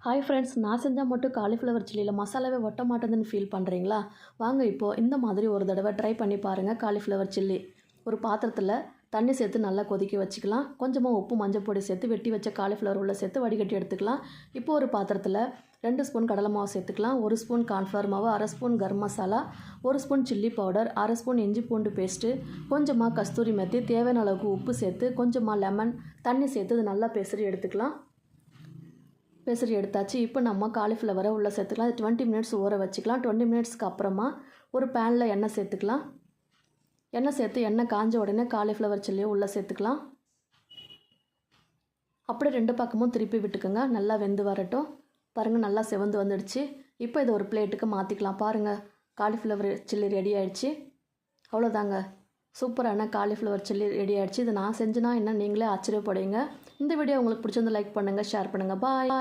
Hi friends, நான் செஞ்சால் மட்டும் காலிஃப்ளவர் சில்லியில் மசாலாவே ஒட்ட மாட்டேதுன்னு ஃபீல் பண்ணுறீங்களா? வாங்க இப்போது இந்த மாதிரி ஒரு தடவை ட்ரை பண்ணி பாருங்கள் காலிஃப்ளவர் சில்லி. ஒரு பாத்திரத்தில் தண்ணி சேர்த்து நல்லா கொதிக்க வச்சுக்கலாம். கொஞ்சமாக உப்பு மஞ்சள் பொடி சேர்த்து வெட்டி வச்ச காலிஃப்ளவர் உள்ளே சேர்த்து வடிகட்டி எடுத்துக்கலாம். இப்போ ஒரு பாத்திரத்தில் 2 ஸ்பூன் கடலை மாவு சேர்த்துக்கலாம். 1 ஸ்பூன் கார்ன்ஃப்ளவர் மாவு, 1/2 spoon garam masala, 1 spoon chilli powder, 1/2 spoon இஞ்சி பூண்டு பேஸ்ட்டு, கொஞ்சமாக கஸ்தூரி மெத்தி, தேவையான அளவுக்கு உப்பு சேர்த்து கொஞ்சமாக லெமன் தண்ணி சேர்த்து இது நல்லா பெசரி எடுத்துக்கலாம். பெசரி எடுத்தாச்சு. இப்போ நம்ம காலிஃப்ளவரை உள்ளே சேர்த்துக்கலாம். 20 மினிட்ஸ் ஊற வச்சுக்கலாம். 20 மினிட்ஸ்க்கு அப்புறமா ஒரு பேனில் எண்ணெய் சேர்த்துக்கலாம். எண்ணெய் சேர்த்து எண்ணெய் காஞ்ச உடனே காலிஃப்ளவர் சில்லியை உள்ளே சேர்த்துக்கலாம். அப்படியே 2 பக்கமும் திருப்பி விட்டுக்குங்க. நல்லா வெந்து வரட்டும். பாருங்கள், நல்லா செவந்து வந்துடுச்சு. இப்போ இதை ஒரு பிளேட்டுக்கு மாற்றிக்கலாம். பாருங்கள், காலிஃப்ளவர் சில்லி ரெடி ஆகிடுச்சு. அவ்வளோதாங்க, சூப்பரான காலிஃப்ளவர் சில்லி ரெடி ஆகிடுச்சு. இது நான் செஞ்சுனா என்ன நீங்களே ஆச்சரியப்படுவீங்க. இந்த வீடியோ உங்களுக்கு பிடிச்சிருந்தா லைக் பண்ணுங்கள், ஷேர் பண்ணுங்கள். பாய்.